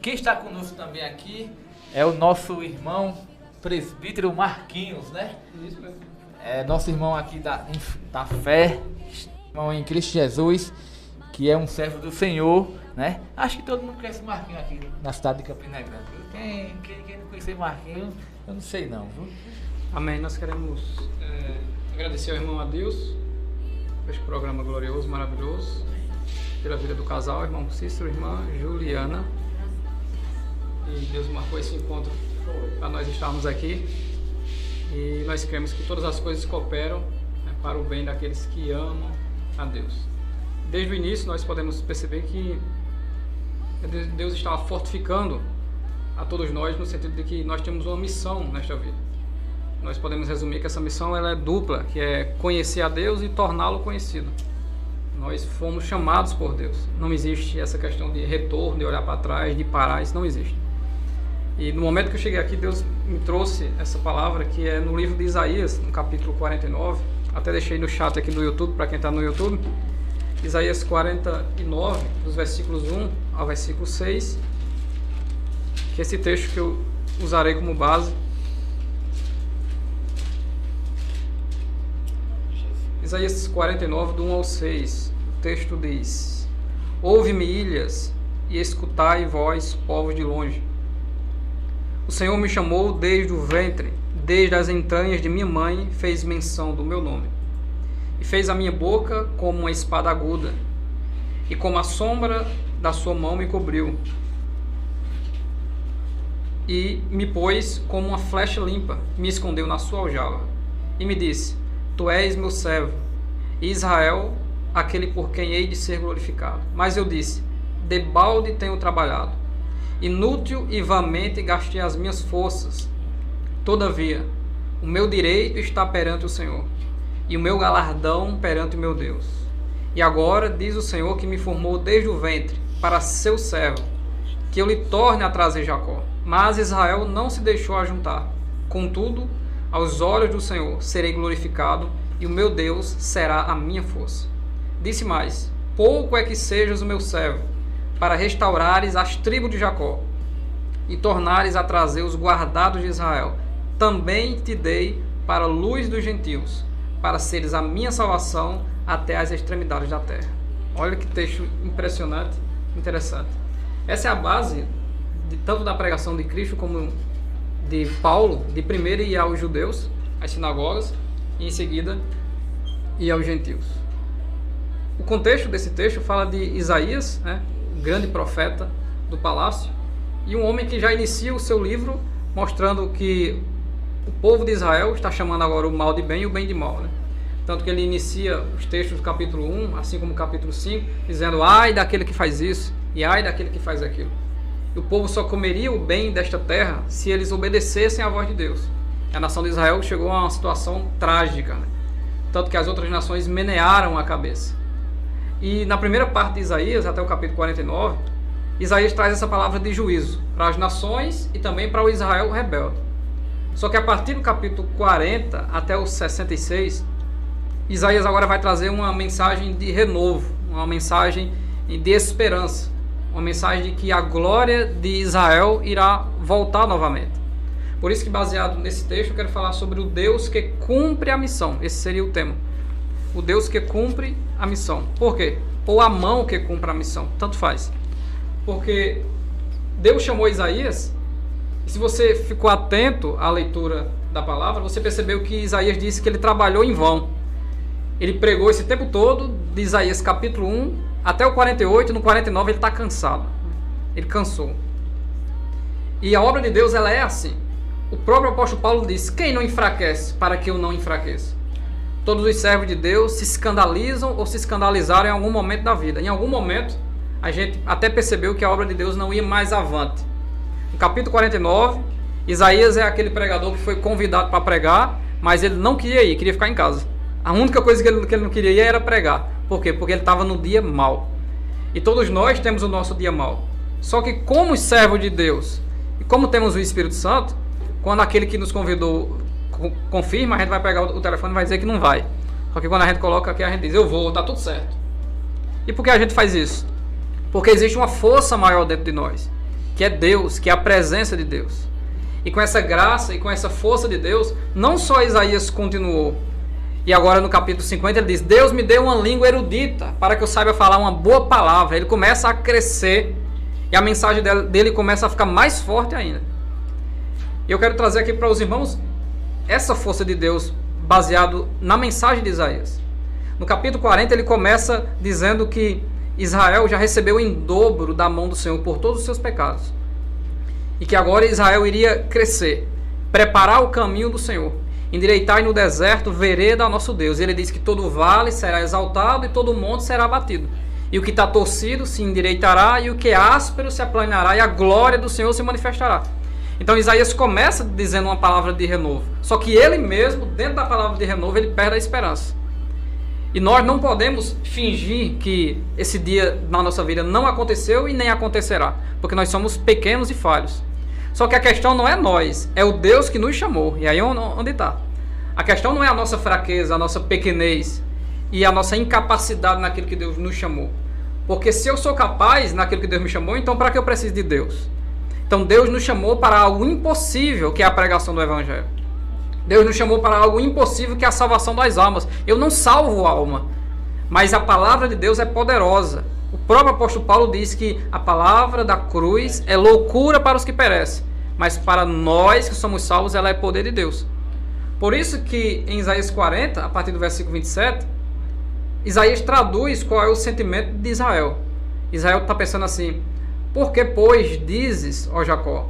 Quem está conosco também aqui é o nosso irmão presbítero Marquinhos, né? Isso mesmo. É nosso irmão aqui da fé, irmão em Cristo Jesus, que é um servo do Senhor, né? Acho que todo mundo conhece o Marquinhos aqui na cidade de Campina Grande, viu? Quem não conhecer Marquinhos, eu não sei não, viu? Amém. Nós queremos agradecer ao irmão Adeus por este programa glorioso, maravilhoso, pela vida do casal, irmão Cícero e irmã Juliana. E Deus marcou esse encontro para nós estarmos aqui. E nós cremos que todas as coisas cooperam, né, para o bem daqueles que amam a Deus. Desde o início nós podemos perceber que Deus estava fortificando a todos nós no sentido de que nós temos uma missão nesta vida. Nós podemos resumir que essa missão ela é dupla, que é conhecer a Deus e torná-lo conhecido. Nós fomos chamados por Deus. Não existe essa questão de retorno, de olhar para trás, de parar, isso não existe. E no momento que eu cheguei aqui, Deus me trouxe essa palavra que é no livro de Isaías, no capítulo 49. Até deixei no chat aqui do YouTube, para quem está no YouTube. Isaías 49, dos versículos 1 ao versículo 6. Que é esse texto que eu usarei como base. Isaías 49, do 1 ao 6. O texto diz: Ouve-me, ilhas, e escutai, vós, povos de longe. O Senhor me chamou desde o ventre, desde as entranhas de minha mãe fez menção do meu nome. E fez a minha boca como uma espada aguda, e como a sombra da sua mão me cobriu. E me pôs como uma flecha limpa, me escondeu na sua aljava. E me disse: Tu és meu servo, Israel, aquele por quem hei de ser glorificado. Mas eu disse: debalde tenho trabalhado, inútil e vãmente gastei as minhas forças. Todavia, o meu direito está perante o Senhor, e o meu galardão perante o meu Deus. E agora diz o Senhor que me formou desde o ventre, para seu servo, que eu lhe torne a trazer Jacó. Mas Israel não se deixou ajuntar. Contudo, aos olhos do Senhor serei glorificado, e o meu Deus será a minha força. Disse mais: pouco é que sejas o meu servo, para restaurares as tribos de Jacó, e tornares a trazer os guardados de Israel. Também te dei para a luz dos gentios, para seres a minha salvação até as extremidades da terra. Olha que texto impressionante, interessante. Essa é a base tanto da pregação de Cristo como de Paulo, de primeiro ir aos judeus, às sinagogas, e em seguida ir aos gentios. O contexto desse texto fala de Isaías, né, o grande profeta do palácio, e um homem que já inicia o seu livro mostrando que o povo de Israel está chamando agora o mal de bem e o bem de mal, né? Tanto que ele inicia os textos do capítulo 1, assim como o capítulo 5, dizendo: ai daquele que faz isso, e ai daquele que faz aquilo. E o povo só comeria o bem desta terra se eles obedecessem à voz de Deus. E a nação de Israel chegou a uma situação trágica, né? Tanto que as outras nações menearam a cabeça. E na primeira parte de Isaías, até o capítulo 49, Isaías traz essa palavra de juízo para as nações e também para o Israel rebelde. Só que a partir do capítulo 40 até o 66, Isaías agora vai trazer uma mensagem de renovo, uma mensagem de esperança, uma mensagem de que a glória de Israel irá voltar novamente. Por isso que, baseado nesse texto, eu quero falar sobre o Deus que cumpre a missão. Esse seria o tema. O Deus que cumpre a missão. Por quê? Ou a mão que cumpre a missão. Tanto faz. Porque Deus chamou Isaías, e se você ficou atento à leitura da palavra, você percebeu que Isaías disse que ele trabalhou em vão. Ele pregou esse tempo todo, de Isaías capítulo 1 até o 48, no 49 ele está cansado. Ele cansou. E a obra de Deus, ela é assim. O próprio apóstolo Paulo diz: quem não enfraquece para que eu não enfraqueça? Todos os servos de Deus se escandalizam ou se escandalizaram em algum momento da vida. Em algum momento, a gente até percebeu que a obra de Deus não ia mais avante. No capítulo 49, Isaías é aquele pregador que foi convidado para pregar, mas ele não queria ir, queria ficar em casa. A única coisa que ele não queria ir era pregar. Por quê? Porque ele estava no dia mau. E todos nós temos o nosso dia mau. Só que como servos de Deus, e como temos o Espírito Santo, quando aquele que nos convidou confirma, a gente vai pegar o telefone e vai dizer que não vai. Só que quando a gente coloca aqui, a gente diz: eu vou, tá tudo certo. E por que a gente faz isso? Porque existe uma força maior dentro de nós, que é Deus, que é a presença de Deus. E com essa graça e com essa força de Deus, não só Isaías continuou, e agora no capítulo 50 ele diz: Deus me deu uma língua erudita para que eu saiba falar uma boa palavra. Ele começa a crescer e a mensagem dele começa a ficar mais forte ainda. E eu quero trazer aqui para os irmãos essa força de Deus baseado na mensagem de Isaías. No capítulo 40 ele começa dizendo que Israel já recebeu em dobro da mão do Senhor por todos os seus pecados. E que agora Israel iria crescer, preparar o caminho do Senhor, endireitar no deserto vereda ao nosso Deus. E ele diz que todo vale será exaltado e todo monte será abatido. E o que está torcido se endireitará e o que é áspero se aplanará e a glória do Senhor se manifestará. Então Isaías começa dizendo uma palavra de renovo. Só que ele mesmo, dentro da palavra de renovo, ele perde a esperança. E nós não podemos fingir que esse dia na nossa vida não aconteceu e nem acontecerá. Porque nós somos pequenos e falhos. Só que a questão não é nós, é o Deus que nos chamou. E aí onde está? A questão não é a nossa fraqueza, a nossa pequenez e a nossa incapacidade naquilo que Deus nos chamou. Porque se eu sou capaz naquilo que Deus me chamou, então para que eu preciso de Deus? Então Deus nos chamou para algo impossível, que é a pregação do Evangelho. Deus nos chamou para algo impossível, que é a salvação das almas. Eu não salvo a alma, mas a palavra de Deus é poderosa. O próprio apóstolo Paulo diz que a palavra da cruz é loucura para os que perecem, mas para nós que somos salvos, ela é poder de Deus. Por isso que em Isaías 40, a partir do versículo 27, Isaías traduz qual é o sentimento de Israel. Israel está pensando assim: por que, pois, dizes, ó Jacó,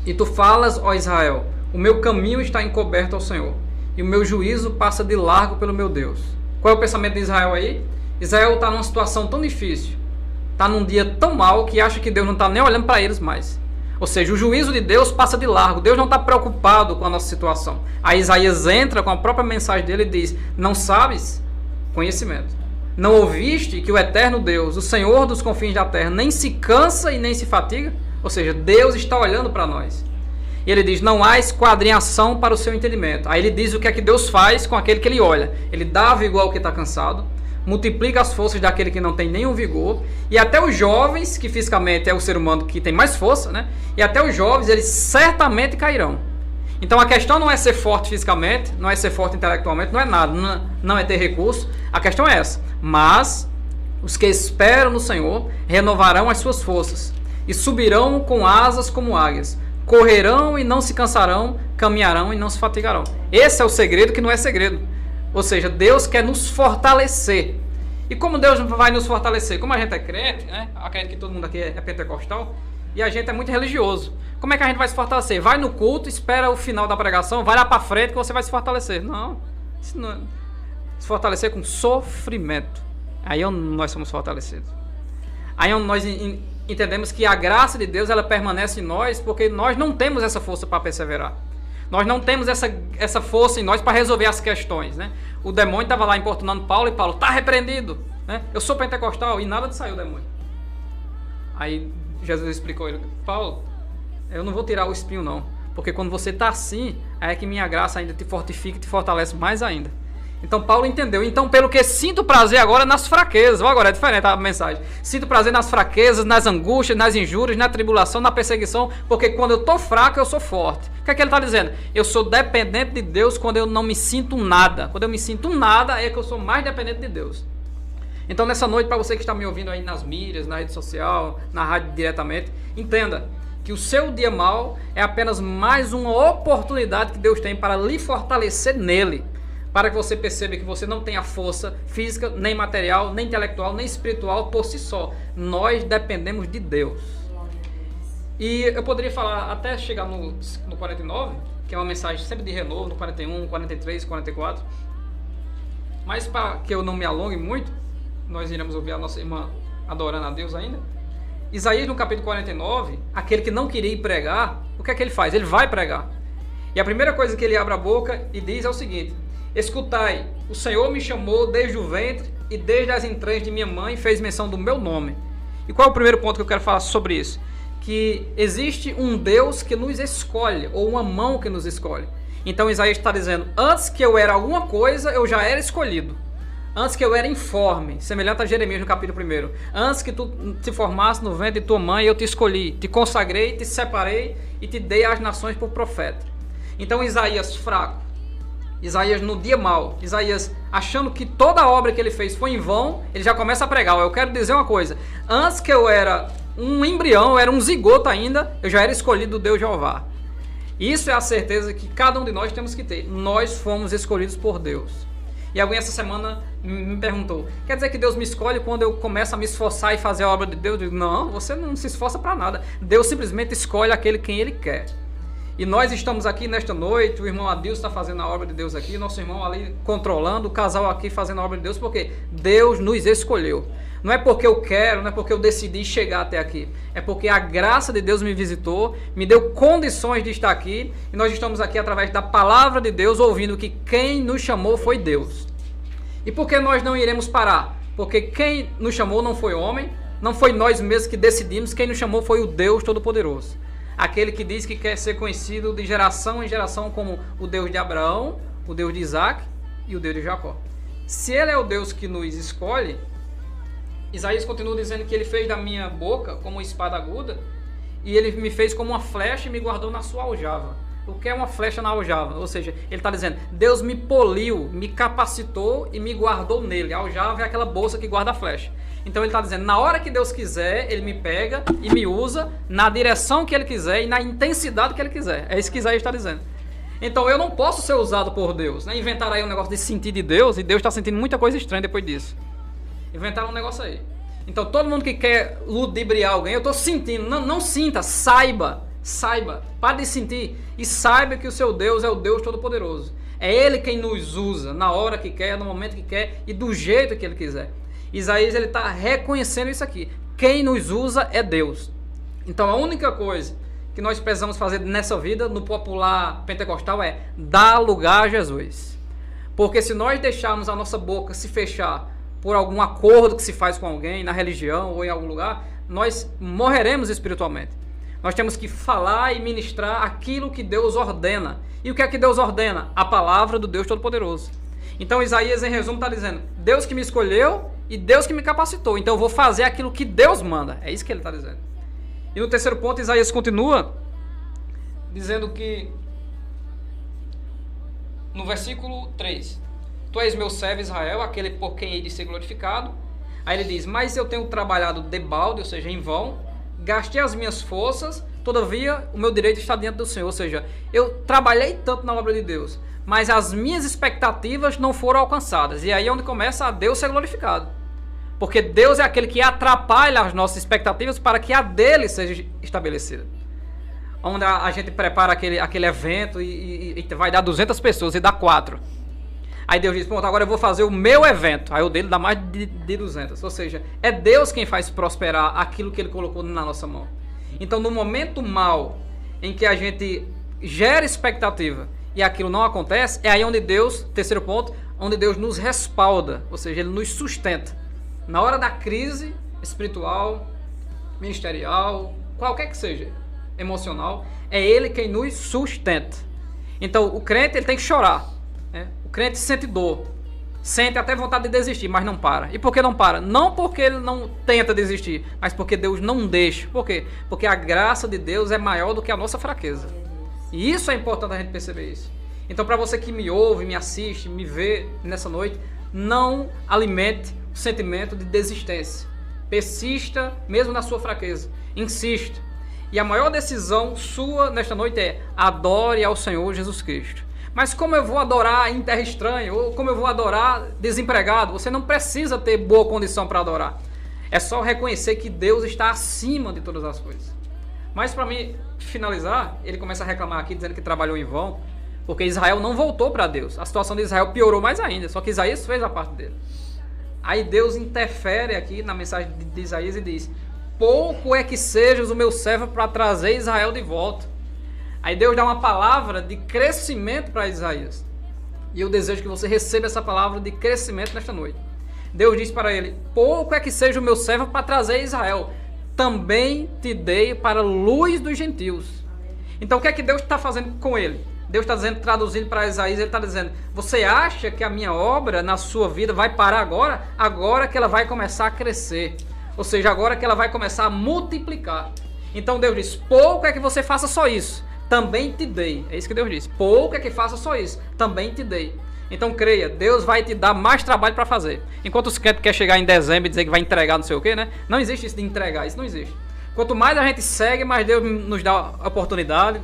e tu falas, ó Israel, o meu caminho está encoberto ao Senhor, e o meu juízo passa de largo pelo meu Deus. Qual é o pensamento de Israel aí? Israel está numa situação tão difícil, está num dia tão mau, que acha que Deus não está nem olhando para eles mais. Ou seja, o juízo de Deus passa de largo, Deus não está preocupado com a nossa situação. Aí Isaías entra com a própria mensagem dele e diz: não sabes? Conhecimento. Não ouviste que o eterno Deus, o Senhor dos confins da terra, nem se cansa e nem se fatiga? Ou seja, Deus está olhando para nós. E ele diz: não há esquadrinhação para o seu entendimento. Aí ele diz o que é que Deus faz com aquele que ele olha. Ele dá vigor ao que está cansado, multiplica as forças daquele que não tem nenhum vigor, e até os jovens, que fisicamente é o ser humano que tem mais força, né? E até os jovens, eles certamente cairão. Então a questão não é ser forte fisicamente, não é ser forte intelectualmente, não é nada, não é ter recurso. A questão é essa: mas os que esperam no Senhor renovarão as suas forças e subirão com asas como águias, correrão e não se cansarão, caminharão e não se fatigarão. Esse é o segredo que não é segredo. Ou seja, Deus quer nos fortalecer. E como Deus vai nos fortalecer? Como a gente é crente, né? Acredito que todo mundo aqui é pentecostal, e a gente é muito religioso. Como é que a gente vai se fortalecer? Vai no culto, espera o final da pregação, vai lá para frente que você vai se fortalecer. Não, isso não é. Se fortalecer com sofrimento. Aí nós somos fortalecidos. Aí nós entendemos que a graça de Deus, ela permanece em nós, porque nós não temos essa força para perseverar. Nós não temos essa força em nós para resolver as questões, né? O demônio estava lá importunando Paulo, e Paulo: está repreendido, né? Eu sou pentecostal, e nada de sair o demônio. Aí Jesus explicou a ele: Paulo, eu não vou tirar o espinho não, porque quando você está assim, é que minha graça ainda te fortifica e te fortalece mais ainda. Então Paulo entendeu. Então, pelo que sinto prazer agora nas fraquezas. Agora é diferente a mensagem. Sinto prazer nas fraquezas, nas angústias, nas injúrias, na tribulação, na perseguição, porque quando eu estou fraco, eu sou forte. O que é que ele está dizendo? Eu sou dependente de Deus quando eu não me sinto nada. Quando eu me sinto nada, é que eu sou mais dependente de Deus. Então, nessa noite, para você que está me ouvindo aí nas mídias, na rede social, na rádio diretamente, entenda que o seu dia mau é apenas mais uma oportunidade que Deus tem para lhe fortalecer nele. Para que você perceba que você não tem a força física, nem material, nem intelectual, nem espiritual por si só. Nós dependemos de Deus. E eu poderia falar até chegar no 49, que é uma mensagem sempre de renovo, no 41, 43, 44. Mas para que eu não me alongue muito, nós iremos ouvir a nossa irmã adorando a Deus ainda. Isaías, no capítulo 49, aquele que não queria ir pregar, o que é que ele faz? Ele vai pregar. E a primeira coisa que ele abre a boca e diz é o seguinte: escutai, o Senhor me chamou desde o ventre e desde as entranhas de minha mãe fez menção do meu nome. E qual é o primeiro ponto que eu quero falar sobre isso? Que existe um Deus que nos escolhe, ou uma mão que nos escolhe. Então Isaías está dizendo: antes que eu era alguma coisa, eu já era escolhido. Antes que eu era informe, semelhante a Jeremias no capítulo 1. Antes que tu te formasse no ventre de tua mãe, eu te escolhi, te consagrei, te separei e te dei às nações por profeta. Então Isaías fraco, Isaías no dia mau, Isaías achando que toda a obra que ele fez foi em vão, ele já começa a pregar. Eu quero dizer uma coisa, antes que eu era um embrião, eu era um zigoto ainda, eu já era escolhido do Deus Jeová. Isso é a certeza que cada um de nós temos que ter. Nós fomos escolhidos por Deus. E alguém essa semana me perguntou, quer dizer que Deus me escolhe quando eu começo a me esforçar e fazer a obra de Deus? Eu digo, não, você não se esforça para nada. Deus simplesmente escolhe aquele quem Ele quer. E nós estamos aqui nesta noite, o irmão Adilson está fazendo a obra de Deus aqui, nosso irmão ali controlando, o casal aqui fazendo a obra de Deus, porque Deus nos escolheu. Não é porque eu quero, não é porque eu decidi chegar até aqui. É porque a graça de Deus me visitou, me deu condições de estar aqui. E nós estamos aqui através da palavra de Deus, ouvindo que quem nos chamou foi Deus. E por que nós não iremos parar? Porque quem nos chamou não foi homem, não foi nós mesmos que decidimos. Quem nos chamou foi o Deus Todo-Poderoso. Aquele que diz que quer ser conhecido de geração em geração como o Deus de Abraão, o Deus de Isaac e o Deus de Jacó. Se Ele é o Deus que nos escolhe, Isaías continua dizendo que Ele fez da minha boca como uma espada aguda e Ele me fez como uma flecha e me guardou na sua aljava. O que é uma flecha na aljava? Ou seja, Ele está dizendo, Deus me poliu, me capacitou e me guardou nele. A aljava é aquela bolsa que guarda a flecha. Então Ele está dizendo, na hora que Deus quiser, Ele me pega e me usa na direção que Ele quiser e na intensidade que Ele quiser. É isso que Isaías está dizendo. Então eu não posso ser usado por Deus, né? Inventaram aí um negócio de sentir de Deus e Deus está sentindo muita coisa estranha depois disso. Inventaram um negócio aí. Então todo mundo que quer ludibriar alguém, eu estou sentindo, não sinta, saiba, pare de sentir e saiba que o seu Deus é o Deus Todo-Poderoso. É Ele quem nos usa na hora que quer, no momento que quer e do jeito que Ele quiser. Isaías ele está reconhecendo isso aqui. Quem nos usa é Deus. Então a única coisa que nós precisamos fazer nessa vida, no popular pentecostal, é dar lugar a Jesus. Porque se nós deixarmos a nossa boca se fechar por algum acordo que se faz com alguém, na religião ou em algum lugar, nós morreremos espiritualmente. Nós temos que falar e ministrar aquilo que Deus ordena. E o que é que Deus ordena? A palavra do Deus Todo-Poderoso. Então Isaías, em resumo, está dizendo, Deus que me escolheu e Deus que me capacitou. Então eu vou fazer aquilo que Deus manda. É isso que ele está dizendo. E no terceiro ponto, Isaías continua dizendo que, no versículo 3, Tu és meu servo Israel, aquele por quem hei de ser glorificado. Aí ele diz, mas eu tenho trabalhado debalde, ou seja, em vão, gastei as minhas forças, todavia o meu direito está diante do Senhor. Ou seja, eu trabalhei tanto na obra de Deus, mas as minhas expectativas não foram alcançadas. E aí é onde começa a Deus ser glorificado. Porque Deus é aquele que atrapalha as nossas expectativas para que a dele seja estabelecida. Onde a gente prepara aquele evento e vai dar 200 pessoas e dá 4. Aí Deus diz, pronto, agora eu vou fazer o meu evento. Aí o dele dá mais de 200. Ou seja, é Deus quem faz prosperar aquilo que Ele colocou na nossa mão. Então no momento mal em que a gente gera expectativa e aquilo não acontece, é aí onde Deus, terceiro ponto, onde Deus nos respalda. Ou seja, Ele nos sustenta. Na hora da crise espiritual, ministerial, qualquer que seja, emocional, é Ele quem nos sustenta. Então o crente ele tem que chorar, né? O crente sente dor, sente até vontade de desistir, mas não para. E por que não para? Não porque ele não tenta desistir, mas porque Deus não deixa. Por quê? Porque a graça de Deus é maior do que a nossa fraqueza. E isso é importante a gente perceber isso. Então para você que me ouve, me assiste, me vê nessa noite, não alimente o sentimento de desistência. Persista mesmo na sua fraqueza. Insista. E a maior decisão sua nesta noite é adore ao Senhor Jesus Cristo. Mas como eu vou adorar em terra estranha? Ou como eu vou adorar desempregado? Você não precisa ter boa condição para adorar. É só reconhecer que Deus está acima de todas as coisas. Mas para mim finalizar, ele começa a reclamar aqui dizendo que trabalhou em vão, porque Israel não voltou para Deus. A situação de Israel piorou mais ainda, só que Isaías fez a parte dele. Aí Deus interfere aqui na mensagem de Isaías e diz, pouco é que sejas o meu servo para trazer Israel de volta. Aí Deus dá uma palavra de crescimento para Isaías. E eu desejo que você receba essa palavra de crescimento nesta noite. Deus diz para ele, pouco é que seja o meu servo para trazer Israel. Também te dei para a luz dos gentios. Então o que é que Deus está fazendo com ele? Deus está dizendo, traduzindo para Isaías, ele está dizendo, você acha que a minha obra na sua vida vai parar agora? Agora que ela vai começar a crescer. Ou seja, agora que ela vai começar a multiplicar. Então Deus diz, pouco é que você faça só isso, também te dei. É isso que Deus diz, pouco é que faça só isso, também te dei. Então creia, Deus vai te dar mais trabalho para fazer. Enquanto os crentes querem chegar em dezembro e dizer que vai entregar não sei o quê, né? Não existe isso de entregar, isso não existe. Quanto mais a gente segue, mais Deus nos dá oportunidade,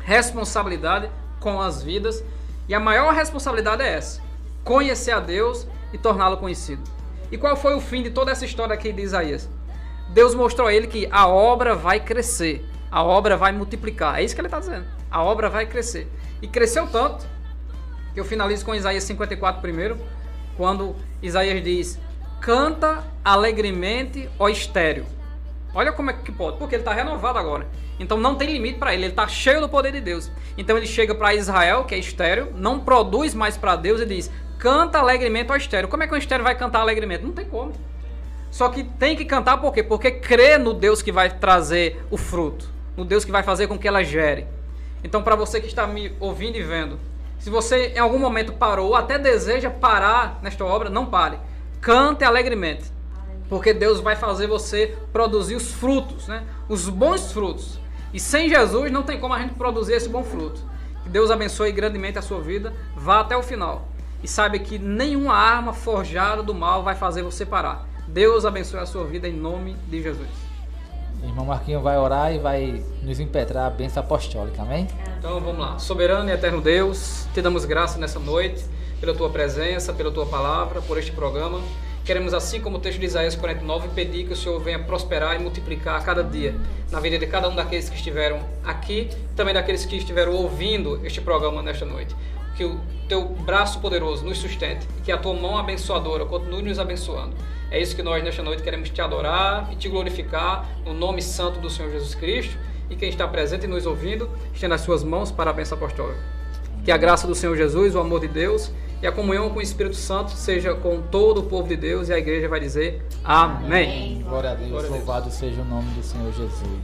responsabilidade com as vidas. E a maior responsabilidade é essa, conhecer a Deus e torná-lo conhecido. E qual foi o fim de toda essa história aqui de Isaías? Deus mostrou a ele que a obra vai crescer, a obra vai multiplicar. É isso que ele está dizendo, a obra vai crescer. E cresceu tanto, que eu finalizo com Isaías 54 primeiro, quando Isaías diz, canta alegremente, ó estéril. Olha como é que pode, porque ele está renovado agora. Então não tem limite para ele está cheio do poder de Deus. Então ele chega para Israel, que é estéril, não produz mais para Deus e diz, canta alegremente ao estéril. Como é que um estéril vai cantar alegremente? Não tem como. Só que tem que cantar por quê? Porque crê no Deus que vai trazer o fruto, no Deus que vai fazer com que ela gere. Então para você que está me ouvindo e vendo, se você em algum momento parou ou até deseja parar nesta obra, não pare. Cante alegremente. Porque Deus vai fazer você produzir os frutos, né? Os bons frutos. E sem Jesus não tem como a gente produzir esse bom fruto. Que Deus abençoe grandemente a sua vida. Vá até o final. E saiba que nenhuma arma forjada do mal vai fazer você parar. Deus abençoe a sua vida em nome de Jesus. Irmão Marquinhos vai orar e vai nos impetrar a bênção apostólica, amém? Então vamos lá. Soberano e eterno Deus, te damos graça nessa noite pela tua presença, pela tua palavra, por este programa. Queremos, assim como o texto de Isaías 49, pedir que o Senhor venha prosperar e multiplicar a cada dia na vida de cada um daqueles que estiveram aqui, também daqueles que estiveram ouvindo este programa nesta noite. Que o teu braço poderoso nos sustente e que a tua mão abençoadora continue nos abençoando. É isso que nós nesta noite queremos te adorar e te glorificar no nome santo do Senhor Jesus Cristo. E quem está presente e nos ouvindo, estenda as suas mãos para a bênção apostólica. Que a graça do Senhor Jesus, o amor de Deus e a comunhão com o Espírito Santo seja com todo o povo de Deus, e a igreja vai dizer amém. Glória a Deus, louvado seja o nome do Senhor Jesus.